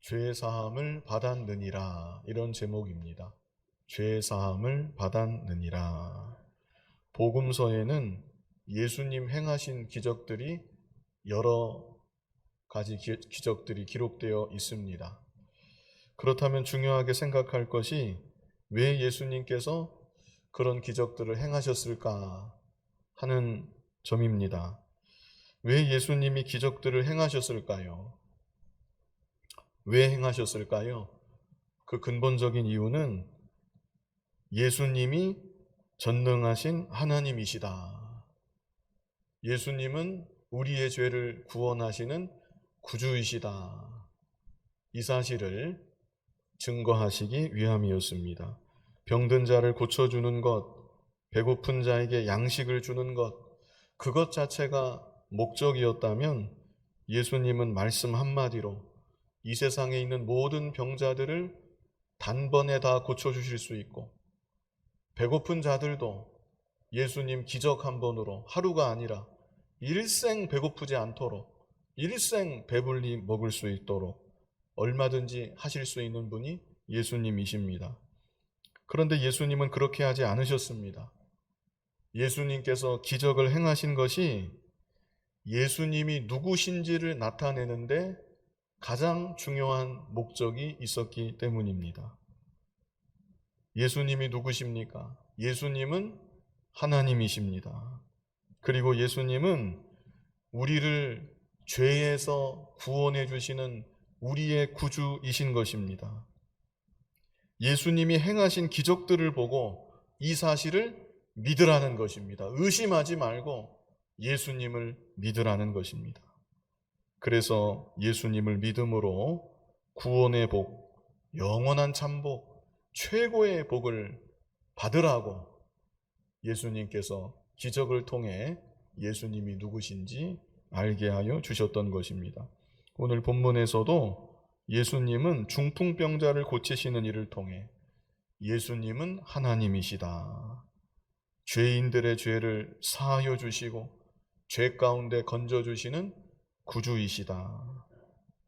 죄 사함을 받았느니라, 이런 제목입니다. 죄 사함을 받았느니라. 복음서에는 예수님 행하신 기적들이 여러 가지 기적들이 기록되어 있습니다. 그렇다면 중요하게 생각할 것이 왜 예수님께서 그런 기적들을 행하셨을까 하는 점입니다. 왜 예수님이 기적들을 행하셨을까요? 왜 행하셨을까요? 그 근본적인 이유는 예수님이 전능하신 하나님이시다. 예수님은 우리의 죄를 구원하시는 구주이시다. 이 사실을 증거하시기 위함이었습니다. 병든 자를 고쳐주는 것, 배고픈 자에게 양식을 주는 것, 그것 자체가 목적이었다면 예수님은 말씀 한마디로 이 세상에 있는 모든 병자들을 단번에 다 고쳐주실 수 있고, 배고픈 자들도 예수님 기적 한 번으로 하루가 아니라 일생 배고프지 않도록, 일생 배불리 먹을 수 있도록 얼마든지 하실 수 있는 분이 예수님이십니다. 그런데 예수님은 그렇게 하지 않으셨습니다. 예수님께서 기적을 행하신 것이 예수님이 누구신지를 나타내는데 가장 중요한 목적이 있었기 때문입니다. 예수님이 누구십니까? 예수님은 하나님이십니다. 그리고 예수님은 우리를 죄에서 구원해 주시는 우리의 구주이신 것입니다. 예수님이 행하신 기적들을 보고 이 사실을 믿으라는 것입니다. 의심하지 말고 예수님을 믿으라는 것입니다. 그래서 예수님을 믿음으로 구원의 복, 영원한 참복, 최고의 복을 받으라고 예수님께서 기적을 통해 예수님이 누구신지 알게 하여 주셨던 것입니다. 오늘 본문에서도 예수님은 중풍병자를 고치시는 일을 통해 예수님은 하나님이시다, 죄인들의 죄를 사하여 주시고 죄 가운데 건져주시는 구주이시다,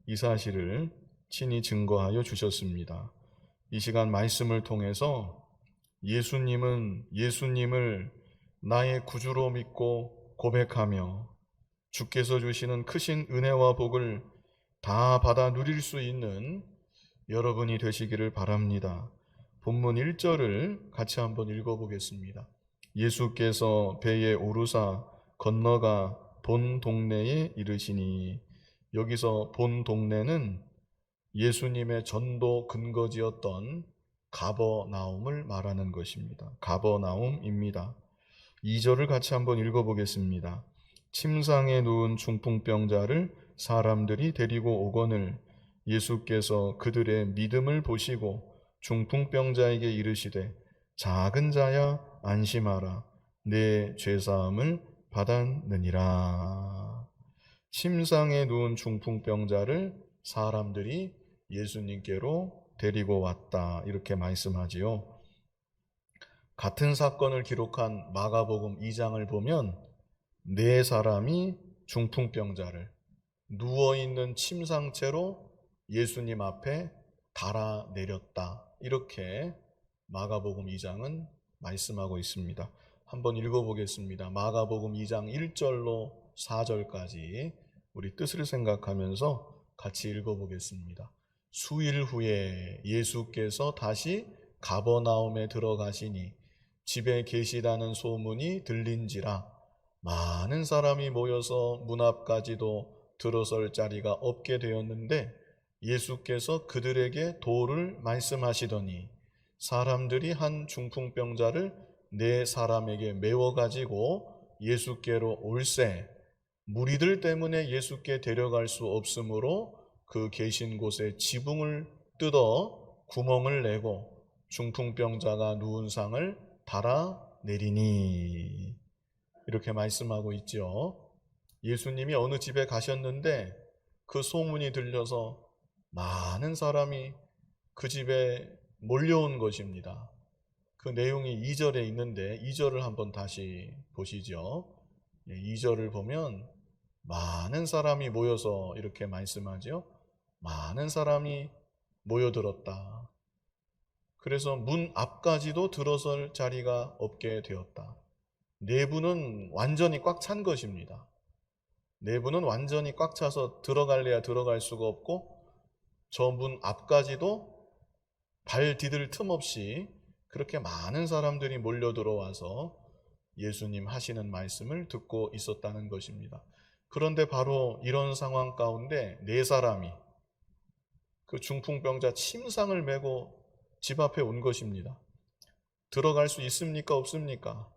이 사실을 친히 증거하여 주셨습니다. 이 시간 말씀을 통해서 예수님을 나의 구주로 믿고 고백하며 주께서 주시는 크신 은혜와 복을 다 받아 누릴 수 있는 여러분이 되시기를 바랍니다. 본문 1절을 같이 한번 읽어보겠습니다. 예수께서 배에 오르사 건너가 본 동네에 이르시니, 여기서 본 동네는 예수님의 전도 근거지였던 가버나움을 말하는 것입니다. 가버나움입니다. 2절을 같이 한번 읽어보겠습니다. 침상에 누운 중풍병자를 사람들이 데리고 오거늘 예수께서 그들의 믿음을 보시고 중풍병자에게 이르시되 작은 자야 안심하라, 내 죄사함을 받았느니라. 침상에 누운 중풍병자를 사람들이 예수님께로 데리고 왔다, 이렇게 말씀하지요. 같은 사건을 기록한 마가복음 2장을 보면 네 사람이 중풍병자를 누워있는 침상채로 예수님 앞에 달아내렸다, 이렇게 마가복음 2장은 말씀하고 있습니다. 한번 읽어보겠습니다. 마가복음 2장 1절로 4절까지 우리 뜻을 생각하면서 같이 읽어보겠습니다. 수일 후에 예수께서 다시 가버나움에 들어가시니 집에 계시다는 소문이 들린지라 많은 사람이 모여서 문 앞까지도 들어설 자리가 없게 되었는데 예수께서 그들에게 도를 말씀하시더니 사람들이 한 중풍병자를 네 사람에게 메워 가지고 예수께로 올세 무리들 때문에 예수께 데려갈 수 없으므로 그 계신 곳에 지붕을 뜯어 구멍을 내고 중풍병자가 누운 상을 달아내리니, 이렇게 말씀하고 있죠. 예수님이 어느 집에 가셨는데 그 소문이 들려서 많은 사람이 그 집에 몰려온 것입니다. 그 내용이 2절에 있는데 2절을 한번 다시 보시죠. 2절을 보면 많은 사람이 모여서 이렇게 말씀하죠. 많은 사람이 모여들었다. 그래서 문 앞까지도 들어설 자리가 없게 되었다. 내부는 완전히 꽉 찬 것입니다. 내부는 완전히 꽉 차서 들어갈래야 들어갈 수가 없고 저 문 앞까지도 발 디딜 틈 없이 그렇게 많은 사람들이 몰려 들어와서 예수님 하시는 말씀을 듣고 있었다는 것입니다. 그런데 바로 이런 상황 가운데 네 사람이 그 중풍병자 침상을 메고 집 앞에 온 것입니다. 들어갈 수 있습니까? 없습니까?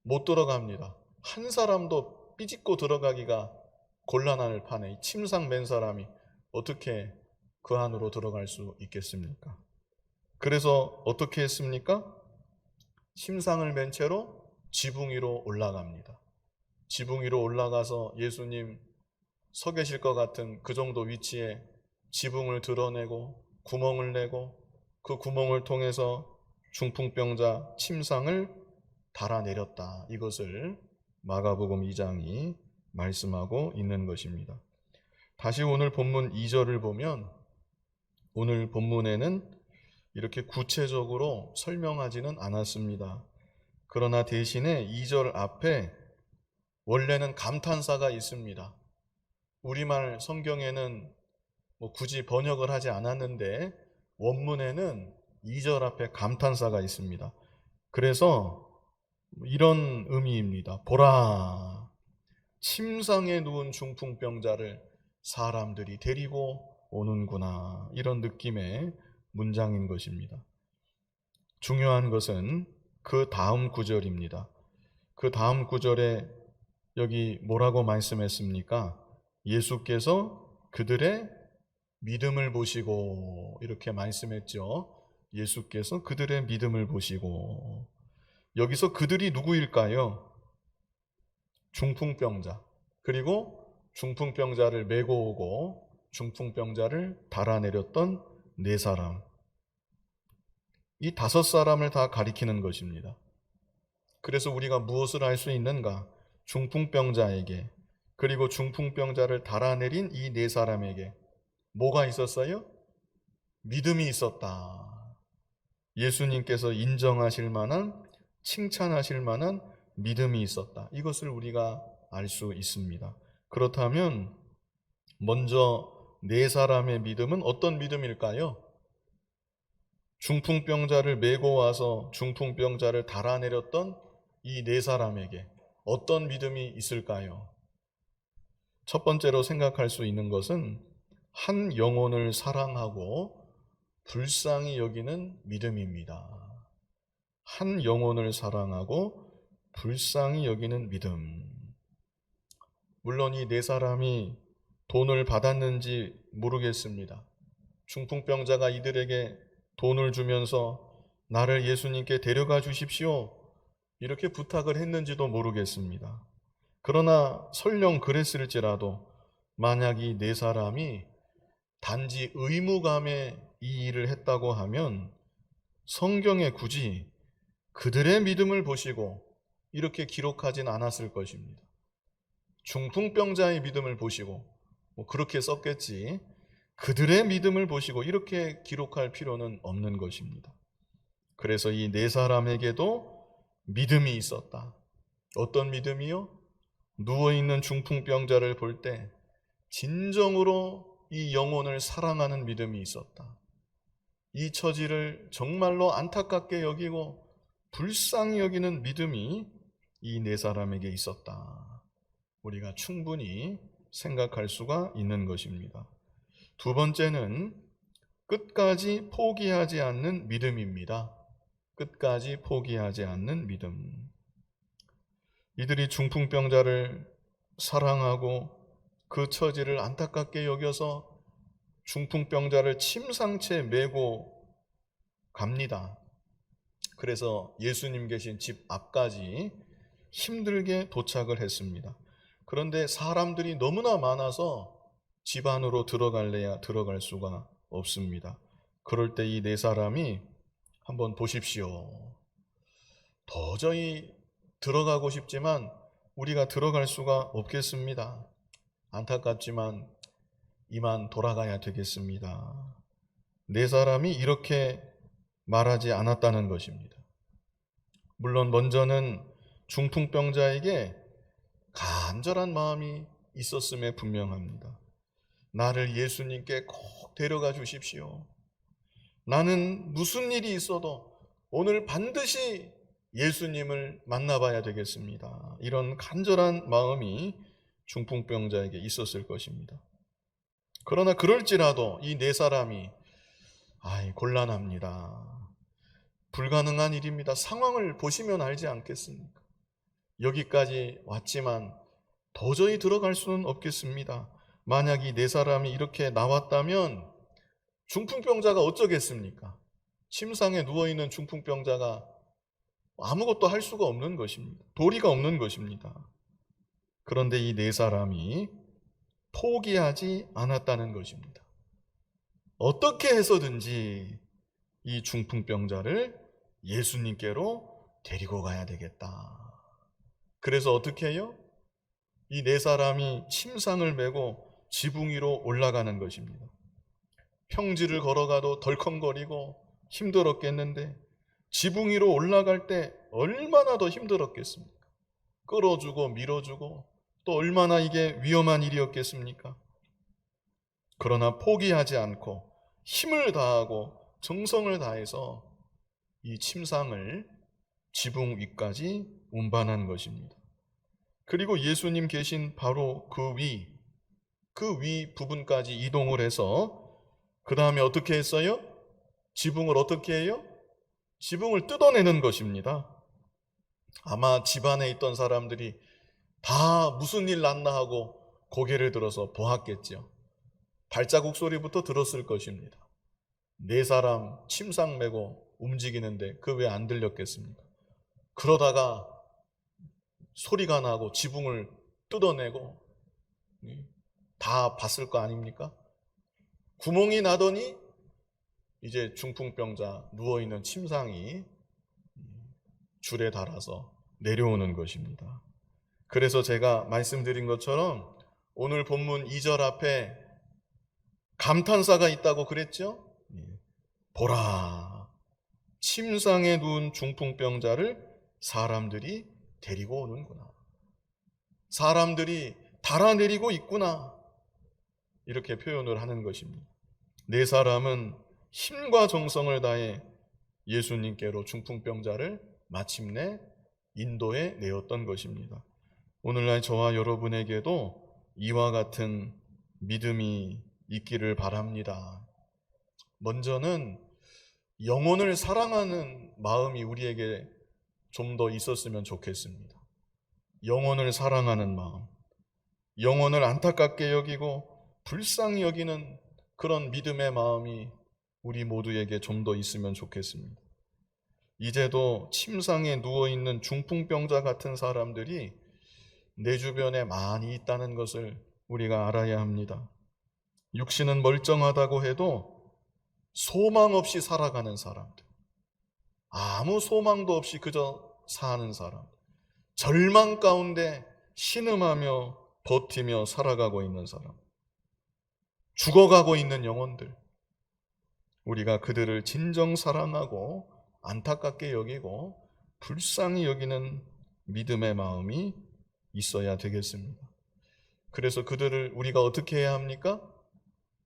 못 들어갑니다. 한 사람도 삐짓고 들어가기가 곤란할 판에 침상 맨 사람이 어떻게 그 안으로 들어갈 수 있겠습니까? 그래서 어떻게 했습니까? 침상을 맨 채로 지붕 위로 올라갑니다. 지붕 위로 올라가서 예수님 서 계실 것 같은 그 정도 위치에 지붕을 드러내고 구멍을 내고 그 구멍을 통해서 중풍병자 침상을 달아내렸다. 이것을 마가복음 2장이 말씀하고 있는 것입니다. 다시 오늘 본문 2절을 보면 오늘 본문에는 이렇게 구체적으로 설명하지는 않았습니다. 그러나 대신에 2절 앞에 원래는 감탄사가 있습니다. 우리말 성경에는 굳이 번역을 하지 않았는데 원문에는 2절 앞에 감탄사가 있습니다. 그래서 이런 의미입니다. 보라, 침상에 누운 중풍병자를 사람들이 데리고 오는구나. 이런 느낌의 문장인 것입니다. 중요한 것은 그 다음 구절입니다. 그 다음 구절에 여기 뭐라고 말씀했습니까? 예수께서 그들의 믿음을 보시고 이렇게 말씀했죠. 예수께서 그들의 믿음을 보시고 여기서 그들이 누구일까요? 중풍병자, 그리고 중풍병자를 메고 오고 중풍병자를 달아내렸던 네 사람, 이 다섯 사람을 다 가리키는 것입니다. 그래서 우리가 무엇을 할 수 있는가? 중풍병자에게 그리고 중풍병자를 달아내린 이 네 사람에게 뭐가 있었어요? 믿음이 있었다. 예수님께서 인정하실 만한, 칭찬하실 만한 믿음이 있었다. 이것을 우리가 알 수 있습니다. 그렇다면 먼저 네 사람의 믿음은 어떤 믿음일까요? 중풍병자를 메고 와서 중풍병자를 달아내렸던 이 네 사람에게 어떤 믿음이 있을까요? 첫 번째로 생각할 수 있는 것은 한 영혼을 사랑하고 불쌍히 여기는 믿음입니다. 한 영혼을 사랑하고 불쌍히 여기는 믿음. 물론 이 네 사람이 돈을 받았는지 모르겠습니다. 중풍병자가 이들에게 돈을 주면서 나를 예수님께 데려가 주십시오. 이렇게 부탁을 했는지도 모르겠습니다. 그러나 설령 그랬을지라도 만약 이 네 사람이 단지 의무감에 이 일을 했다고 하면 성경에 굳이 그들의 믿음을 보시고 이렇게 기록하진 않았을 것입니다. 중풍병자의 믿음을 보시고 그렇게 썼겠지 그들의 믿음을 보시고 이렇게 기록할 필요는 없는 것입니다. 그래서 이 네 사람에게도 믿음이 있었다. 어떤 믿음이요? 누워있는 중풍병자를 볼 때 진정으로 이 영혼을 사랑하는 믿음이 있었다. 이 처지를 정말로 안타깝게 여기고 불쌍히 여기는 믿음이 이 네 사람에게 있었다. 우리가 충분히 생각할 수가 있는 것입니다. 두 번째는 끝까지 포기하지 않는 믿음입니다. 끝까지 포기하지 않는 믿음. 이들이 중풍병자를 사랑하고 그 처지를 안타깝게 여겨서 중풍병자를 침상채 메고 갑니다. 그래서 예수님 계신 집 앞까지 힘들게 도착을 했습니다. 그런데 사람들이 너무나 많아서 집 안으로 들어갈래야 들어갈 수가 없습니다. 그럴 때 이 네 사람이 한번 보십시오. 도저히 들어가고 싶지만 우리가 들어갈 수가 없겠습니다. 안타깝지만 이만 돌아가야 되겠습니다. 네 사람이 이렇게 말하지 않았다는 것입니다. 물론 먼저는 중풍병자에게 간절한 마음이 있었음에 분명합니다. 나를 예수님께 꼭 데려가 주십시오. 나는 무슨 일이 있어도 오늘 반드시 예수님을 만나봐야 되겠습니다. 이런 간절한 마음이 중풍병자에게 있었을 것입니다. 그러나 그럴지라도 이 네 사람이 곤란합니다. 불가능한 일입니다. 상황을 보시면 알지 않겠습니까? 여기까지 왔지만 도저히 들어갈 수는 없겠습니다. 만약 이 네 사람이 이렇게 나왔다면 중풍병자가 어쩌겠습니까? 침상에 누워있는 중풍병자가 아무것도 할 수가 없는 것입니다. 도리가 없는 것입니다. 그런데 이 네 사람이 포기하지 않았다는 것입니다. 어떻게 해서든지 이 중풍병자를 예수님께로 데리고 가야 되겠다. 그래서 어떻게 해요? 이 네 사람이 침상을 메고 지붕 위로 올라가는 것입니다. 평지를 걸어가도 덜컹거리고 힘들었겠는데 지붕 위로 올라갈 때 얼마나 더 힘들었겠습니까? 끌어주고 밀어주고 또 얼마나 이게 위험한 일이었겠습니까? 그러나 포기하지 않고 힘을 다하고 정성을 다해서 이 침상을 지붕 위까지 운반한 것입니다. 그리고 예수님 계신 바로 그 위 부분까지 이동을 해서 그 다음에 어떻게 했어요? 지붕을 어떻게 해요? 지붕을 뜯어내는 것입니다. 아마 집안에 있던 사람들이 다 무슨 일 났나 하고 고개를 들어서 보았겠죠. 발자국 소리부터 들었을 것입니다. 네 사람 침상 메고 움직이는데 그 왜 안 들렸겠습니까? 그러다가 소리가 나고 지붕을 뜯어내고 다 봤을 거 아닙니까? 구멍이 나더니 이제 중풍병자 누워있는 침상이 줄에 달아서 내려오는 것입니다. 그래서 제가 말씀드린 것처럼 오늘 본문 2절 앞에 감탄사가 있다고 그랬죠? 보라, 침상에 누운 중풍병자를 사람들이 데리고 오는구나. 사람들이 달아내리고 있구나. 이렇게 표현을 하는 것입니다. 네 사람은 힘과 정성을 다해 예수님께로 중풍병자를 마침내 인도해 내었던 것입니다. 오늘날 저와 여러분에게도 이와 같은 믿음이 있기를 바랍니다. 먼저는 영혼을 사랑하는 마음이 우리에게 좀 더 있었으면 좋겠습니다. 영혼을 사랑하는 마음, 영혼을 안타깝게 여기고 불쌍히 여기는 그런 믿음의 마음이 우리 모두에게 좀 더 있으면 좋겠습니다. 이제도 침상에 누워있는 중풍병자 같은 사람들이 내 주변에 많이 있다는 것을 우리가 알아야 합니다. 육신은 멀쩡하다고 해도 소망 없이 살아가는 사람들, 아무 소망도 없이 그저 사는 사람, 절망 가운데 신음하며 버티며 살아가고 있는 사람, 죽어가고 있는 영혼들, 우리가 그들을 진정 사랑하고 안타깝게 여기고 불쌍히 여기는 믿음의 마음이 있어야 되겠습니다. 그래서 그들을 우리가 어떻게 해야 합니까?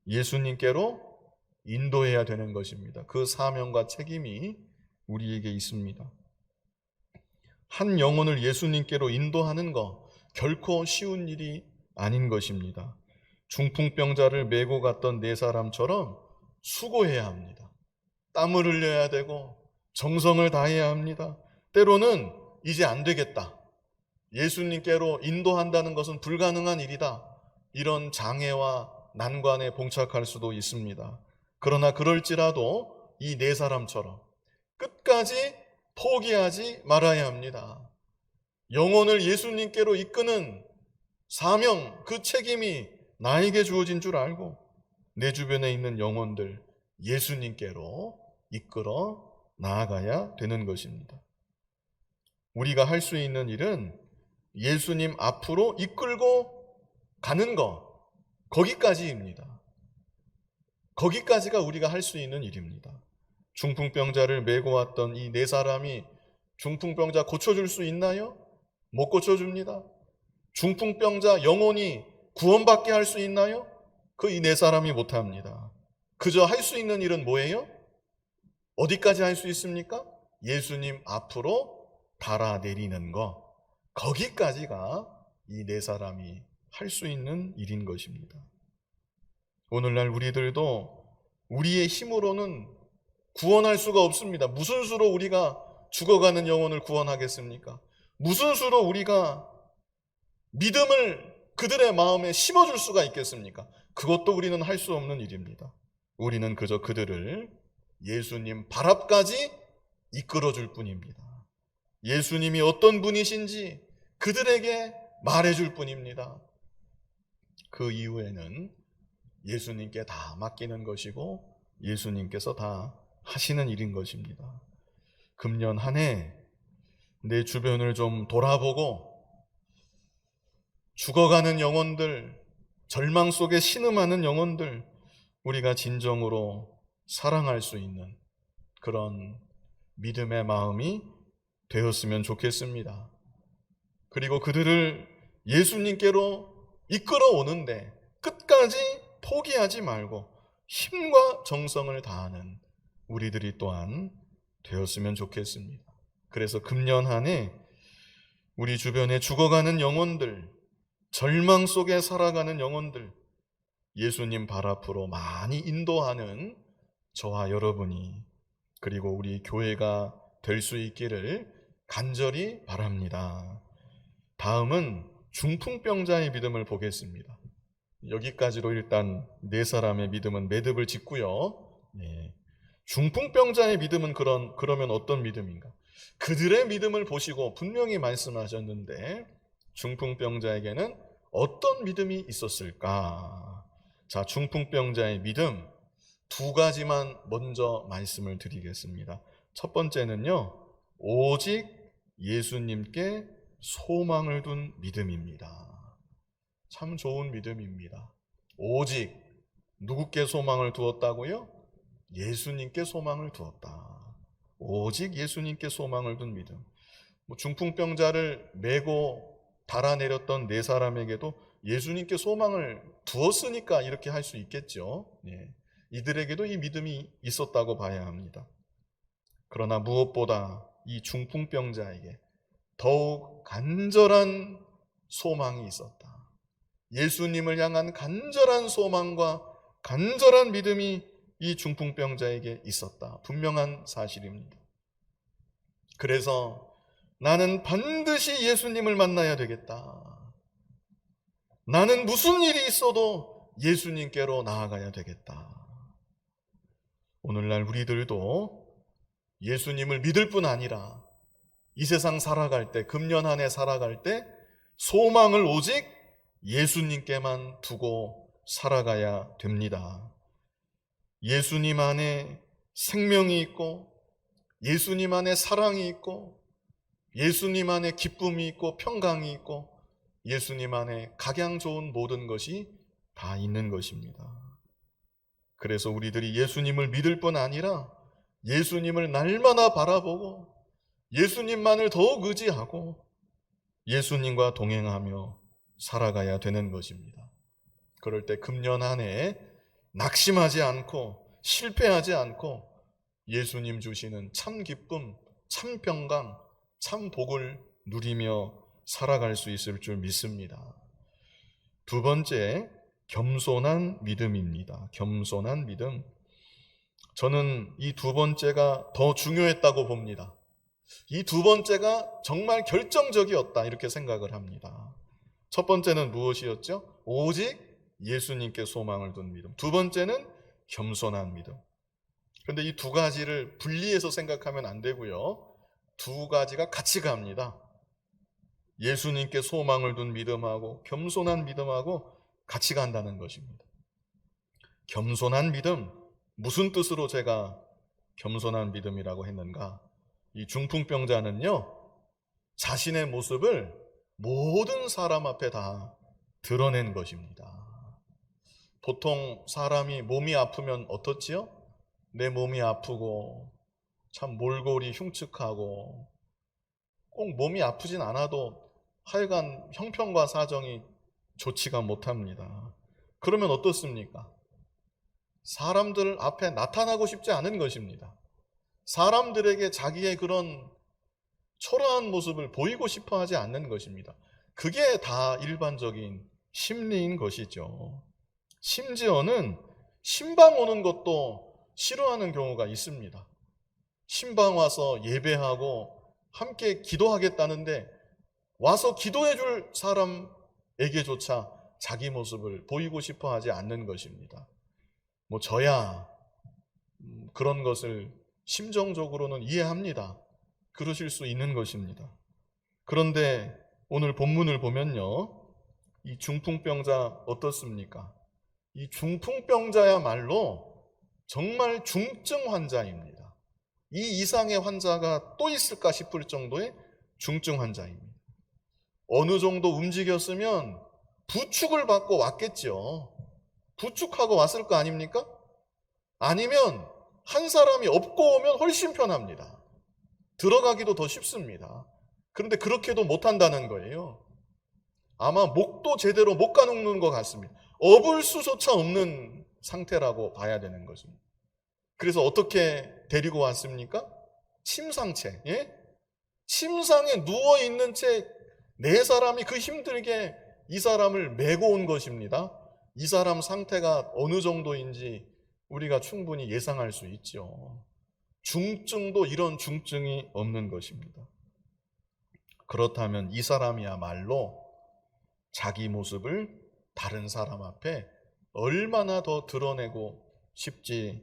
예수님께로 인도해야 되는 것입니다. 그 사명과 책임이 우리에게 있습니다. 한 영혼을 예수님께로 인도하는 것 결코 쉬운 일이 아닌 것입니다. 중풍병자를 메고 갔던 네 사람처럼 수고해야 합니다. 땀을 흘려야 되고 정성을 다해야 합니다. 때로는 이제 안 되겠다, 예수님께로 인도한다는 것은 불가능한 일이다, 이런 장애와 난관에 봉착할 수도 있습니다. 그러나 그럴지라도 이 네 사람처럼 끝까지 포기하지 말아야 합니다. 영혼을 예수님께로 이끄는 사명, 그 책임이 나에게 주어진 줄 알고 내 주변에 있는 영혼들 예수님께로 이끌어 나아가야 되는 것입니다. 우리가 할 수 있는 일은 예수님 앞으로 이끌고 가는 것, 거기까지입니다. 거기까지가 우리가 할 수 있는 일입니다. 중풍병자를 메고 왔던 이 네 사람이 중풍병자 고쳐줄 수 있나요? 못 고쳐줍니다. 중풍병자 영혼이 구원받게 할 수 있나요? 그 이 네 사람이 못합니다. 그저 할 수 있는 일은 뭐예요? 어디까지 할 수 있습니까? 예수님 앞으로 달아내리는 거. 거기까지가 이 네 사람이 할 수 있는 일인 것입니다. 오늘날 우리들도 우리의 힘으로는 구원할 수가 없습니다. 무슨 수로 우리가 죽어가는 영혼을 구원하겠습니까? 무슨 수로 우리가 믿음을 그들의 마음에 심어줄 수가 있겠습니까? 그것도 우리는 할 수 없는 일입니다. 우리는 그저 그들을 예수님 발 앞까지 이끌어줄 뿐입니다. 예수님이 어떤 분이신지 그들에게 말해줄 뿐입니다. 그 이후에는 예수님께 다 맡기는 것이고 예수님께서 다 하시는 일인 것입니다. 금년 한 해 내 주변을 좀 돌아보고 죽어가는 영혼들, 절망 속에 신음하는 영혼들, 우리가 진정으로 사랑할 수 있는 그런 믿음의 마음이 되었으면 좋겠습니다. 그리고 그들을 예수님께로 이끌어 오는데 끝까지 포기하지 말고 힘과 정성을 다하는 우리들이 또한 되었으면 좋겠습니다. 그래서 금년 한 해 우리 주변에 죽어가는 영혼들, 절망 속에 살아가는 영혼들, 예수님 발 앞으로 많이 인도하는 저와 여러분이, 그리고 우리 교회가 될 수 있기를 간절히 바랍니다. 다음은 중풍병자의 믿음을 보겠습니다. 여기까지로 일단 네 사람의 믿음은 매듭을 짓고요. 중풍병자의 믿음은 그러면 어떤 믿음인가? 그들의 믿음을 보시고 분명히 말씀하셨는데 중풍병자에게는 어떤 믿음이 있었을까? 자, 중풍병자의 믿음 두 가지만 먼저 말씀을 드리겠습니다. 첫 번째는요, 오직 예수님께 소망을 둔 믿음입니다. 참 좋은 믿음입니다. 오직 누구께 소망을 두었다고요? 예수님께 소망을 두었다. 오직 예수님께 소망을 둔 믿음. 중풍병자를 메고 달아내렸던 네 사람에게도 예수님께 소망을 두었으니까 이렇게 할 수 있겠죠. 이들에게도 이 믿음이 있었다고 봐야 합니다. 그러나 무엇보다 이 중풍병자에게 더욱 간절한 소망이 있었다. 예수님을 향한 간절한 소망과 간절한 믿음이 이 중풍병자에게 있었다. 분명한 사실입니다. 그래서 나는 반드시 예수님을 만나야 되겠다. 나는 무슨 일이 있어도 예수님께로 나아가야 되겠다. 오늘날 우리들도 예수님을 믿을 뿐 아니라 이 세상 살아갈 때, 금년 한 해 살아갈 때 소망을 오직 예수님께만 두고 살아가야 됩니다. 예수님 안에 생명이 있고, 예수님 안에 사랑이 있고, 예수님 안에 기쁨이 있고 평강이 있고, 예수님 안에 각양 좋은 모든 것이 다 있는 것입니다. 그래서 우리들이 예수님을 믿을 뿐 아니라 예수님을 날마다 바라보고 예수님만을 더욱 의지하고 예수님과 동행하며 살아가야 되는 것입니다. 그럴 때 금년 한 해 낙심하지 않고 실패하지 않고 예수님 주시는 참 기쁨, 참 평강, 참 복을 누리며 살아갈 수 있을 줄 믿습니다. 두 번째, 겸손한 믿음입니다. 겸손한 믿음. 저는 이 두 번째가 더 중요했다고 봅니다. 이 두 번째가 정말 결정적이었다 이렇게 생각을 합니다. 첫 번째는 무엇이었죠? 오직 예수님께 소망을 둔 믿음. 두 번째는 겸손한 믿음. 그런데 이 두 가지를 분리해서 생각하면 안 되고요. 두 가지가 같이 갑니다. 예수님께 소망을 둔 믿음하고 겸손한 믿음하고 같이 간다는 것입니다. 겸손한 믿음, 무슨 뜻으로 제가 겸손한 믿음이라고 했는가? 이 중풍병자는요, 자신의 모습을 모든 사람 앞에 다 드러낸 것입니다. 보통 사람이 몸이 아프면 어떻지요? 내 몸이 아프고 참 몰골이 흉측하고 꼭 몸이 아프진 않아도 하여간 형편과 사정이 좋지가 못합니다. 그러면 어떻습니까? 사람들 앞에 나타나고 싶지 않은 것입니다. 사람들에게 자기의 그런 초라한 모습을 보이고 싶어 하지 않는 것입니다. 그게 다 일반적인 심리인 것이죠. 심지어는 신방 오는 것도 싫어하는 경우가 있습니다. 신방 와서 예배하고 함께 기도하겠다는데 와서 기도해 줄 사람에게조차 자기 모습을 보이고 싶어 하지 않는 것입니다. 저야 그런 것을 심정적으로는 이해합니다. 그러실 수 있는 것입니다. 그런데 오늘 본문을 보면요, 이 중풍병자 어떻습니까? 이 중풍병자야말로 정말 중증 환자입니다. 이 이상의 환자가 또 있을까 싶을 정도의 중증 환자입니다. 어느 정도 움직였으면 부축을 받고 왔겠죠. 부축하고 왔을 거 아닙니까? 아니면 한 사람이 업고 오면 훨씬 편합니다. 들어가기도 더 쉽습니다. 그런데 그렇게도 못한다는 거예요. 아마 목도 제대로 못 가누는 것 같습니다. 업을 수조차 없는 상태라고 봐야 되는 것입니다. 그래서 어떻게 데리고 왔습니까? 침상채, 침상에 누워있는 채 네 사람이 그 힘들게 이 사람을 메고 온 것입니다. 이 사람 상태가 어느 정도인지 우리가 충분히 예상할 수 있죠. 중증도 이런 중증이 없는 것입니다. 그렇다면 이 사람이야말로 자기 모습을 다른 사람 앞에 얼마나 더 드러내고 싶지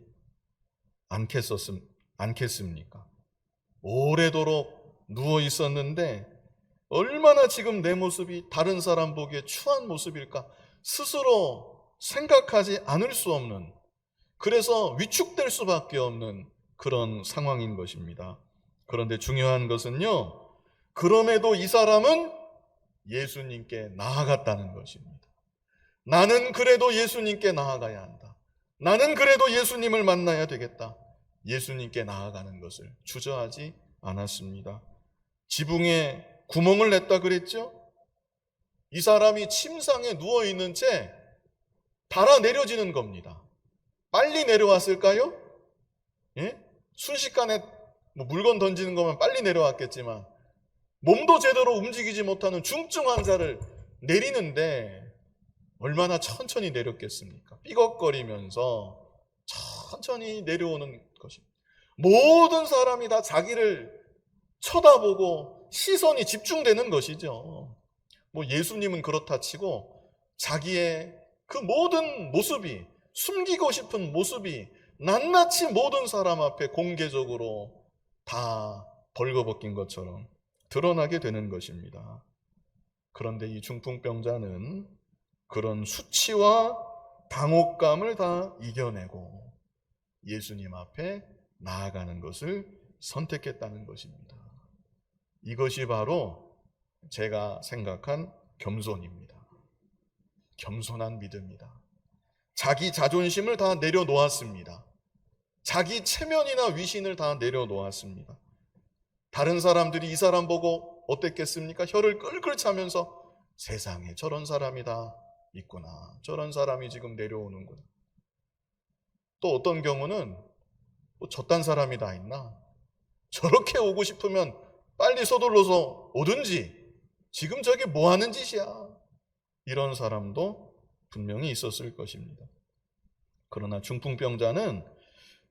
않겠습니까? 오래도록 누워 있었는데 얼마나 지금 내 모습이 다른 사람 보기에 추한 모습일까 스스로 생각하지 않을 수 없는, 그래서 위축될 수밖에 없는 그런 상황인 것입니다. 그런데 중요한 것은요, 그럼에도 이 사람은 예수님께 나아갔다는 것입니다. 나는 그래도 예수님께 나아가야 한다. 나는 그래도 예수님을 만나야 되겠다. 예수님께 나아가는 것을 주저하지 않았습니다. 지붕에 구멍을 냈다 그랬죠? 이 사람이 침상에 누워있는 채 달아 내려지는 겁니다. 빨리 내려왔을까요? 순식간에 물건 던지는 거면 빨리 내려왔겠지만 몸도 제대로 움직이지 못하는 중증 환자를 내리는데 얼마나 천천히 내렸겠습니까? 삐걱거리면서 천천히 내려오는 것입니다. 모든 사람이 다 자기를 쳐다보고 시선이 집중되는 것이죠. 예수님은 그렇다 치고 자기의 그 모든 모습이, 숨기고 싶은 모습이 낱낱이 모든 사람 앞에 공개적으로 다 벌거벗긴 것처럼 드러나게 되는 것입니다. 그런데 이 중풍병자는 그런 수치와 당혹감을 다 이겨내고 예수님 앞에 나아가는 것을 선택했다는 것입니다. 이것이 바로 제가 생각한 겸손입니다. 겸손한 믿음이다. 자기 자존심을 다 내려놓았습니다. 자기 체면이나 위신을 다 내려놓았습니다. 다른 사람들이 이 사람 보고 어땠겠습니까? 혀를 끌끌 차면서 세상에 저런 사람이 다 있구나. 저런 사람이 지금 내려오는구나. 또 어떤 경우는 저딴 사람이 다 있나? 저렇게 오고 싶으면 빨리 서둘러서 오든지 지금 저게 뭐 하는 짓이야? 이런 사람도 분명히 있었을 것입니다. 그러나 중풍병자는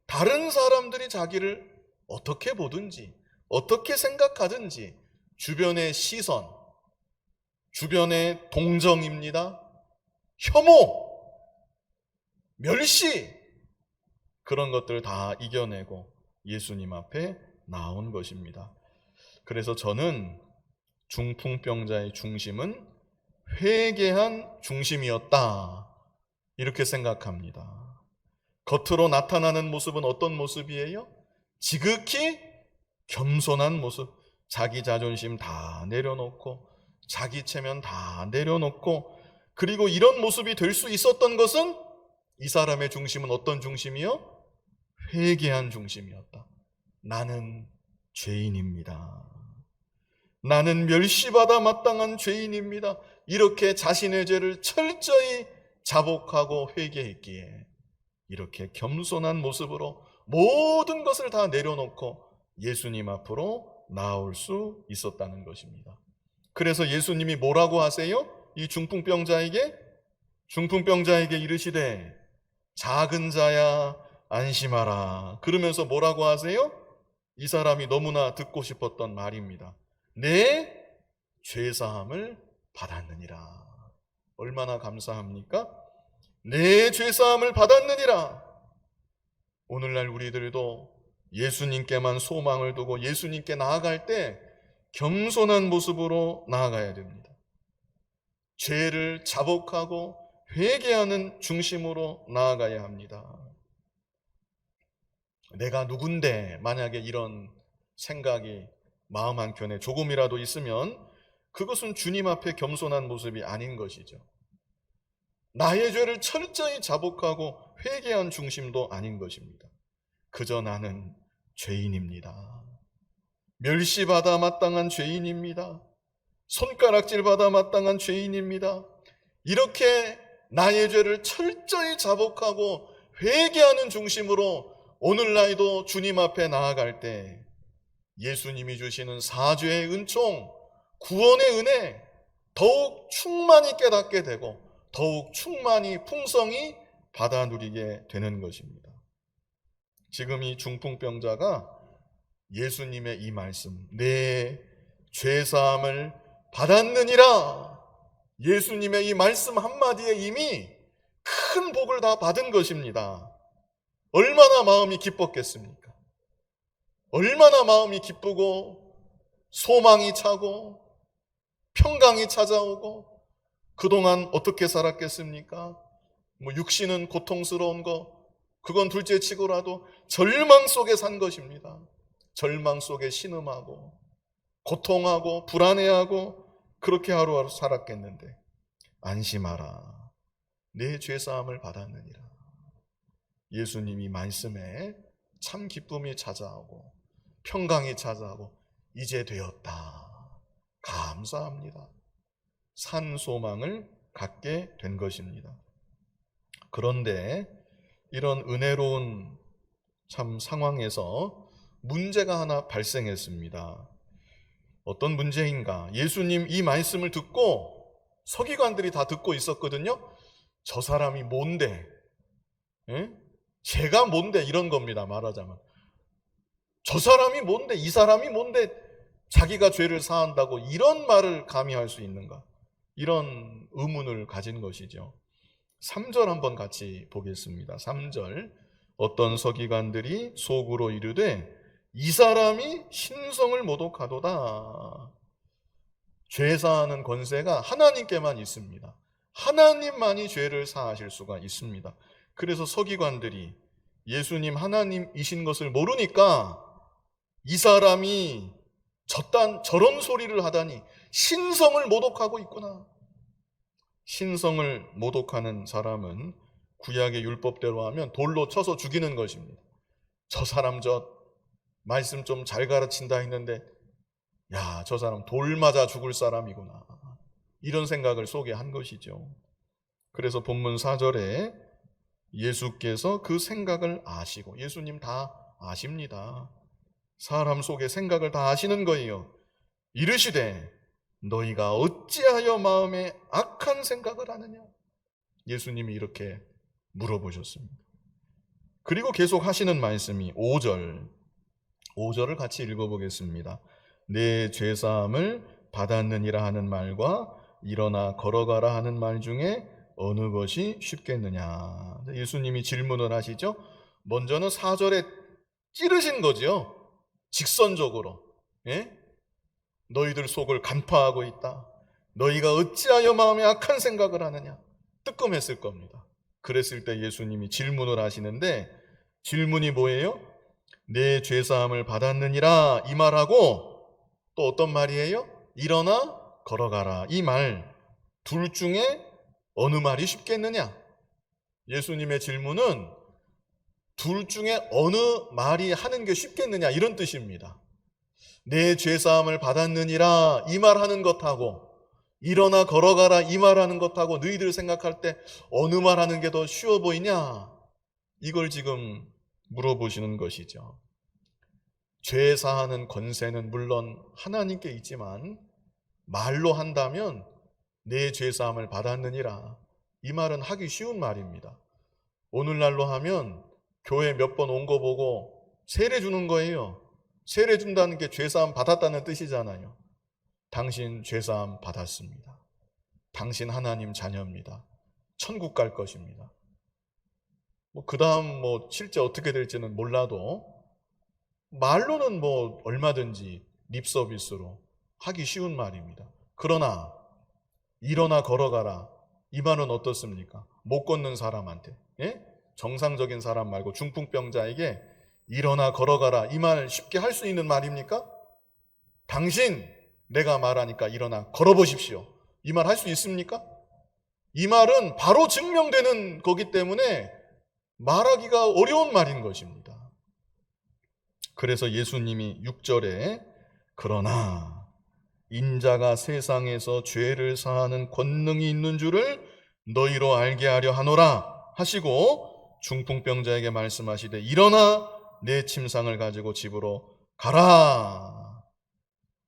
다른 사람들이 자기를 어떻게 보든지 어떻게 생각하든지 주변의 시선, 주변의 동정입니다. 혐오, 멸시, 그런 것들 다 이겨내고 예수님 앞에 나온 것입니다. 그래서 저는 중풍병자의 중심은 회개한 중심이었다, 이렇게 생각합니다. 겉으로 나타나는 모습은 어떤 모습이에요? 지극히 겸손한 모습. 자기 자존심 다 내려놓고 자기 체면 다 내려놓고, 그리고 이런 모습이 될 수 있었던 것은 이 사람의 중심은 어떤 중심이요? 회개한 중심이었다. 나는 죄인입니다. 나는 멸시받아 마땅한 죄인입니다. 이렇게 자신의 죄를 철저히 자복하고 회개했기에 이렇게 겸손한 모습으로 모든 것을 다 내려놓고 예수님 앞으로 나올 수 있었다는 것입니다. 그래서 예수님이 뭐라고 하세요? 이 중풍병자에게 이르시되 작은 자야 안심하라. 그러면서 뭐라고 하세요? 이 사람이 너무나 듣고 싶었던 말입니다. 내 죄사함을 받았느니라. 얼마나 감사합니까? 내 죄사함을 받았느니라. 오늘날 우리들도 예수님께만 소망을 두고 예수님께 나아갈 때 겸손한 모습으로 나아가야 됩니다. 죄를 자복하고 회개하는 중심으로 나아가야 합니다. 내가 누군데 만약에 이런 생각이 마음 한켠에 조금이라도 있으면 그것은 주님 앞에 겸손한 모습이 아닌 것이죠. 나의 죄를 철저히 자복하고 회개한 중심도 아닌 것입니다. 그저 나는 죄인입니다. 멸시받아 마땅한 죄인입니다. 손가락질받아 마땅한 죄인입니다. 이렇게 나의 죄를 철저히 자복하고 회개하는 중심으로 오늘날도 주님 앞에 나아갈 때 예수님이 주시는 사죄의 은총, 구원의 은혜 더욱 충만히 깨닫게 되고 더욱 충만히 풍성히 받아 누리게 되는 것입니다. 지금 이 중풍병자가 예수님의 이 말씀, 내 죄사함을 받았느니라, 예수님의 이 말씀 한마디에 이미 큰 복을 다 받은 것입니다. 얼마나 마음이 기뻤겠습니까? 얼마나 마음이 기쁘고 소망이 차고 평강이 찾아오고 그동안 어떻게 살았겠습니까? 육신은 고통스러운 거 그건 둘째치고라도 절망 속에 산 것입니다. 절망 속에 신음하고 고통하고 불안해하고 그렇게 하루하루 살았겠는데 안심하라, 내 죄사함을 받았느니라. 예수님이 말씀에 참 기쁨이 찾아오고 평강이 찾아오고 이제 되었다, 감사합니다, 산 소망을 갖게 된 것입니다. 그런데 이런 은혜로운 참 상황에서 문제가 하나 발생했습니다. 어떤 문제인가? 예수님 이 말씀을 듣고 서기관들이 다 듣고 있었거든요. 저 사람이 뭔데? 제가 뭔데? 이런 겁니다. 말하자면 저 사람이 뭔데? 이 사람이 뭔데? 자기가 죄를 사한다고 이런 말을 감히 할 수 있는가? 이런 의문을 가진 것이죠. 3절 한번 같이 보겠습니다. 3절, 어떤 서기관들이 속으로 이르되 이 사람이 신성을 모독하도다. 죄사하는 권세가 하나님께만 있습니다. 하나님만이 죄를 사하실 수가 있습니다. 그래서 서기관들이 예수님 하나님이신 것을 모르니까 이 사람이 저런 소리를 하다니 신성을 모독하고 있구나. 신성을 모독하는 사람은 구약의 율법대로 하면 돌로 쳐서 죽이는 것입니다. 저 사람 저 말씀 좀 잘 가르친다 했는데 야, 저 사람 돌 맞아 죽을 사람이구나, 이런 생각을 속에 한 것이죠. 그래서 본문 4절에 예수께서 그 생각을 아시고, 예수님 다 아십니다. 사람 속의 생각을 다 아시는 거예요. 이르시되 너희가 어찌하여 마음에 악한 생각을 하느냐? 예수님이 이렇게 물어보셨습니다. 그리고 계속 하시는 말씀이 5절을 같이 읽어보겠습니다. 내 죄사함을 받았느니라 하는 말과 일어나 걸어가라 하는 말 중에 어느 것이 쉽겠느냐? 예수님이 질문을 하시죠. 먼저는 4절에 찌르신 거죠. 직선적으로. 너희들 속을 간파하고 있다. 너희가 어찌하여 마음에 악한 생각을 하느냐? 뜨끔했을 겁니다. 그랬을 때 예수님이 질문을 하시는데 질문이 뭐예요? 내 죄사함을 받았느니라 이 말하고 또 어떤 말이에요? 일어나 걸어가라 이 말 둘 중에 어느 말이 쉽겠느냐? 예수님의 질문은 둘 중에 어느 말이 하는 게 쉽겠느냐 이런 뜻입니다. 내 죄사함을 받았느니라 이 말하는 것하고 일어나 걸어가라 이 말하는 것하고 너희들 생각할 때 어느 말하는 게 더 쉬워 보이냐? 이걸 지금 물어보시는 것이죠. 죄사하는 권세는 물론 하나님께 있지만 말로 한다면 내 죄사함을 받았느니라 이 말은 하기 쉬운 말입니다. 오늘날로 하면 교회 몇 번 온 거 보고 세례 주는 거예요. 세례 준다는 게 죄사함 받았다는 뜻이잖아요. 당신 죄사함 받았습니다. 당신 하나님 자녀입니다. 천국 갈 것입니다. 그 다음 실제 어떻게 될지는 몰라도 말로는 얼마든지 립 서비스로 하기 쉬운 말입니다. 그러나 일어나 걸어가라 이 말은 어떻습니까? 못 걷는 사람한테, 정상적인 사람 말고 중풍병자에게 일어나 걸어가라 이 말 쉽게 할 수 있는 말입니까? 당신 내가 말하니까 일어나 걸어보십시오 이 말 할 수 있습니까? 이 말은 바로 증명되는 거기 때문에 말하기가 어려운 말인 것입니다. 그래서 예수님이 6절에 그러나 인자가 세상에서 죄를 사하는 권능이 있는 줄을 너희로 알게 하려 하노라 하시고 중풍병자에게 말씀하시되 일어나 내 침상을 가지고 집으로 가라.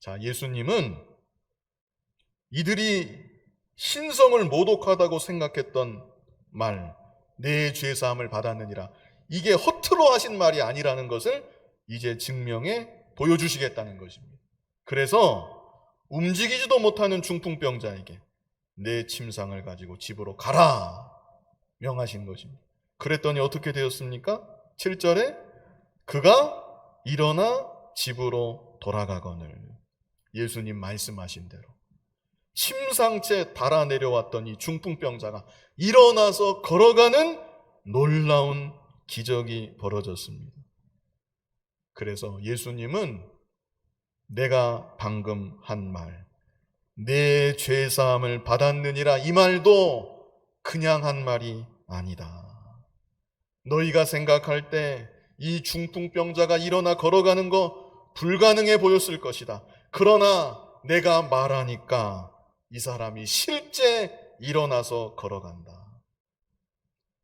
자, 예수님은 이들이 신성을 모독하다고 생각했던 말, 내 죄사함을 받았느니라, 이게 허투루 하신 말이 아니라는 것을 이제 증명해 보여주시겠다는 것입니다. 그래서 움직이지도 못하는 중풍병자에게 내 침상을 가지고 집으로 가라 명하신 것입니다. 그랬더니 어떻게 되었습니까? 7절에 그가 일어나 집으로 돌아가거늘. 예수님 말씀하신 대로 침상째 달아 내려왔던 이 중풍병자가 일어나서 걸어가는 놀라운 기적이 벌어졌습니다. 그래서 예수님은 내가 방금 한 말, 내 죄사함을 받았느니라 이 말도 그냥 한 말이 아니다. 너희가 생각할 때 이 중풍병자가 일어나 걸어가는 거 불가능해 보였을 것이다. 그러나 내가 말하니까 이 사람이 실제 일어나서 걸어간다.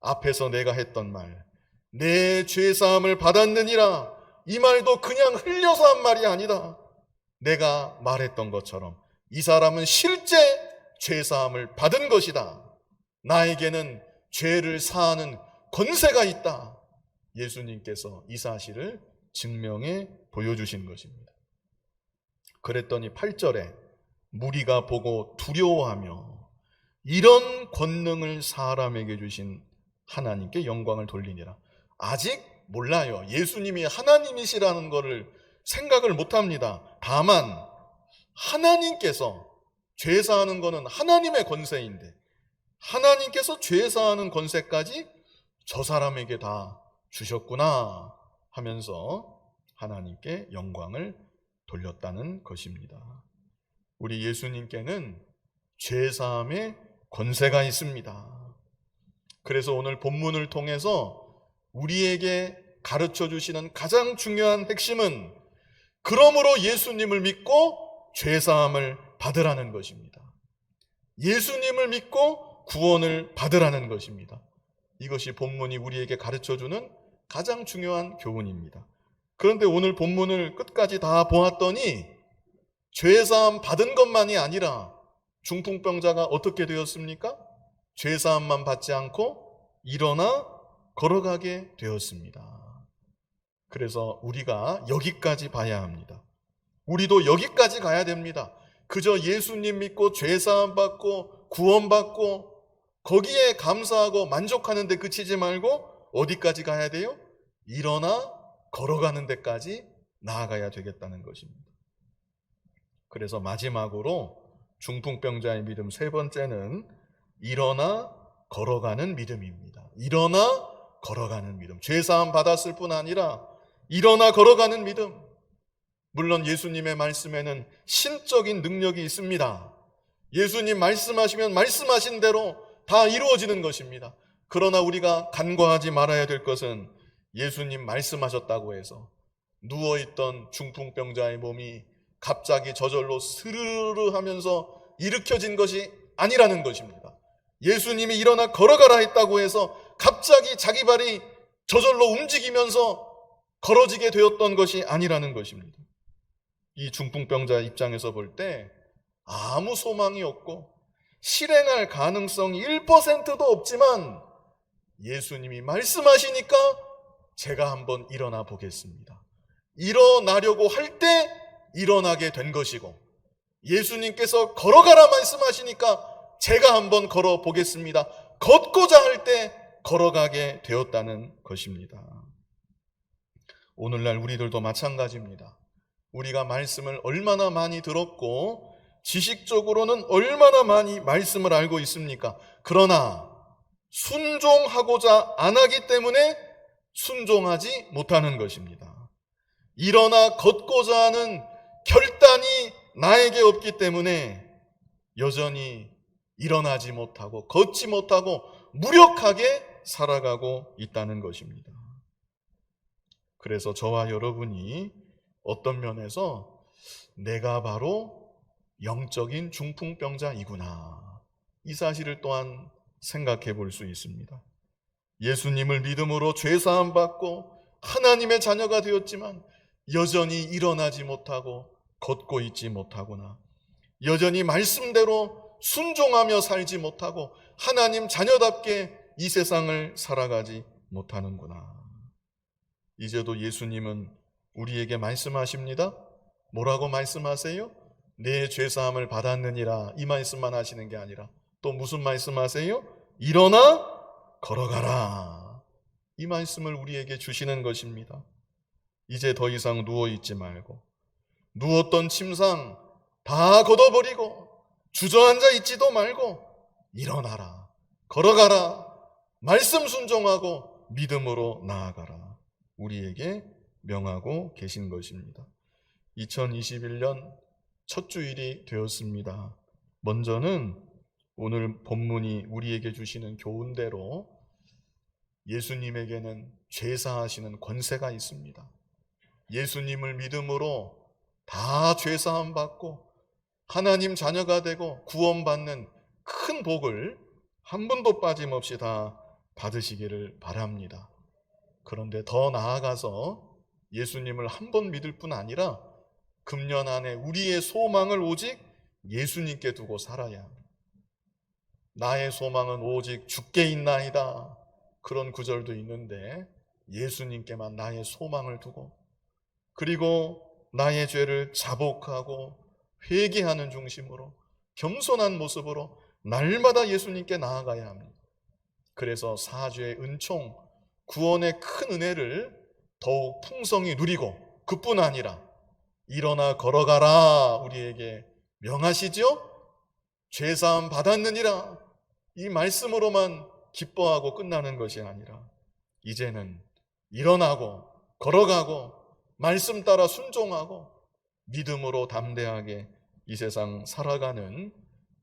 앞에서 내가 했던 말, 내 죄사함을 받았느니라 이 말도 그냥 흘려서 한 말이 아니다. 내가 말했던 것처럼 이 사람은 실제 죄사함을 받은 것이다. 나에게는 죄를 사하는 권세가 있다. 예수님께서 이 사실을 증명해 보여주신 것입니다. 그랬더니 8절에 무리가 보고 두려워하며 이런 권능을 사람에게 주신 하나님께 영광을 돌리니라. 아직 몰라요. 예수님이 하나님이시라는 것을 생각을 못합니다. 다만 하나님께서 죄사하는 것은 하나님의 권세인데 하나님께서 죄사하는 권세까지 저 사람에게 다 주셨구나 하면서 하나님께 영광을 돌렸다는 것입니다. 우리 예수님께는 죄사함의 권세가 있습니다. 그래서 오늘 본문을 통해서 우리에게 가르쳐 주시는 가장 중요한 핵심은 그러므로 예수님을 믿고 죄사함을 받으라는 것입니다. 예수님을 믿고 구원을 받으라는 것입니다. 이것이 본문이 우리에게 가르쳐주는 가장 중요한 교훈입니다. 그런데 오늘 본문을 끝까지 다 보았더니 죄사함 받은 것만이 아니라 중풍병자가 어떻게 되었습니까? 죄사함만 받지 않고 일어나 걸어가게 되었습니다. 그래서 우리가 여기까지 봐야 합니다. 우리도 여기까지 가야 됩니다. 그저 예수님 믿고 죄사함 받고 구원받고 거기에 감사하고 만족하는 데 그치지 말고 어디까지 가야 돼요? 일어나 걸어가는 데까지 나아가야 되겠다는 것입니다. 그래서 마지막으로 중풍병자의 믿음 세 번째는 일어나 걸어가는 믿음입니다. 일어나 걸어가는 믿음. 죄사함 받았을 뿐 아니라 일어나 걸어가는 믿음. 물론 예수님의 말씀에는 신적인 능력이 있습니다. 예수님 말씀하시면 말씀하신 대로 다 이루어지는 것입니다. 그러나 우리가 간과하지 말아야 될 것은 예수님 말씀하셨다고 해서 누워있던 중풍병자의 몸이 갑자기 저절로 스르르 하면서 일으켜진 것이 아니라는 것입니다. 예수님이 일어나 걸어가라 했다고 해서 갑자기 자기 발이 저절로 움직이면서 걸어지게 되었던 것이 아니라는 것입니다. 이 중풍병자 입장에서 볼 때 아무 소망이 없고 실행할 가능성이 1%도 없지만 예수님이 말씀하시니까 제가 한번 일어나 보겠습니다. 일어나려고 할 때 일어나게 된 것이고, 예수님께서 걸어가라 말씀하시니까 제가 한번 걸어 보겠습니다. 걷고자 할 때 걸어가게 되었다는 것입니다. 오늘날 우리들도 마찬가지입니다. 우리가 말씀을 얼마나 많이 들었고 지식적으로는 얼마나 많이 말씀을 알고 있습니까? 그러나 순종하고자 안 하기 때문에 순종하지 못하는 것입니다. 일어나 걷고자 하는 결단이 나에게 없기 때문에 여전히 일어나지 못하고 걷지 못하고 무력하게 살아가고 있다는 것입니다. 그래서 저와 여러분이 어떤 면에서 내가 바로 영적인 중풍병자이구나, 이 사실을 또한 생각해 볼 수 있습니다. 예수님을 믿음으로 죄사함 받고 하나님의 자녀가 되었지만 여전히 일어나지 못하고 걷고 있지 못하구나. 여전히 말씀대로 순종하며 살지 못하고 하나님 자녀답게 이 세상을 살아가지 못하는구나. 이제도 예수님은 우리에게 말씀하십니다. 뭐라고 말씀하세요? 내 죄사함을 받았느니라, 이 말씀만 하시는 게 아니라 또 무슨 말씀하세요? 일어나 걸어가라, 이 말씀을 우리에게 주시는 것입니다. 이제 더 이상 누워있지 말고 누웠던 침상 다 걷어버리고 주저앉아 있지도 말고 일어나라, 걸어가라, 말씀 순종하고 믿음으로 나아가라, 우리에게 명하고 계신 것입니다. 2021년 첫 주일이 되었습니다. 먼저는 오늘 본문이 우리에게 주시는 교훈대로 예수님에게는 죄사하시는 권세가 있습니다. 예수님을 믿음으로 다 죄사함 받고 하나님 자녀가 되고 구원받는 큰 복을 한 분도 빠짐없이 다 받으시기를 바랍니다. 그런데 더 나아가서 예수님을 한 번 믿을 뿐 아니라 금년 안에 우리의 소망을 오직 예수님께 두고 살아야 합니다. 나의 소망은 오직 주께 있나이다, 그런 구절도 있는데 예수님께만 나의 소망을 두고, 그리고 나의 죄를 자복하고 회개하는 중심으로 겸손한 모습으로 날마다 예수님께 나아가야 합니다. 그래서 사죄의 은총, 구원의 큰 은혜를 더욱 풍성히 누리고, 그뿐 아니라 일어나 걸어가라 우리에게 명하시죠? 죄사함 받았느니라, 이 말씀으로만 기뻐하고 끝나는 것이 아니라 이제는 일어나고 걸어가고 말씀 따라 순종하고 믿음으로 담대하게 이 세상 살아가는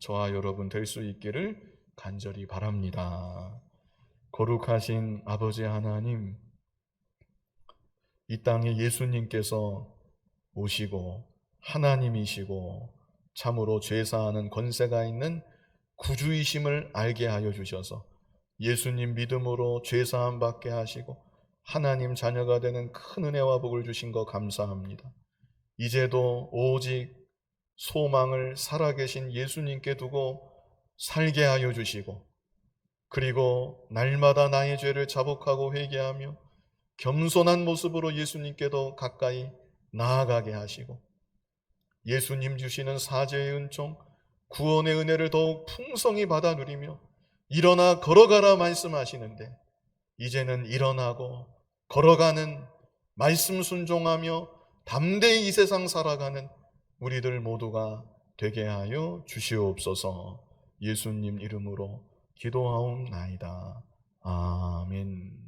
저와 여러분 될 수 있기를 간절히 바랍니다. 거룩하신 아버지 하나님, 이 땅에 예수님께서 오시고 하나님이시고 참으로 죄사하는 권세가 있는 구주이심을 알게 하여 주셔서 예수님 믿음으로 죄사함 받게 하시고 하나님 자녀가 되는 큰 은혜와 복을 주신 거 감사합니다. 이제도 오직 소망을 살아계신 예수님께 두고 살게 하여 주시고, 그리고 날마다 나의 죄를 자복하고 회개하며 겸손한 모습으로 예수님께도 가까이 나아가게 하시고, 예수님 주시는 사죄의 은총, 구원의 은혜를 더욱 풍성히 받아 누리며 일어나 걸어가라 말씀하시는데 이제는 일어나고 걸어가는, 말씀 순종하며 담대히 이 세상 살아가는 우리들 모두가 되게 하여 주시옵소서. 예수님 이름으로 기도하옵나이다. 아멘.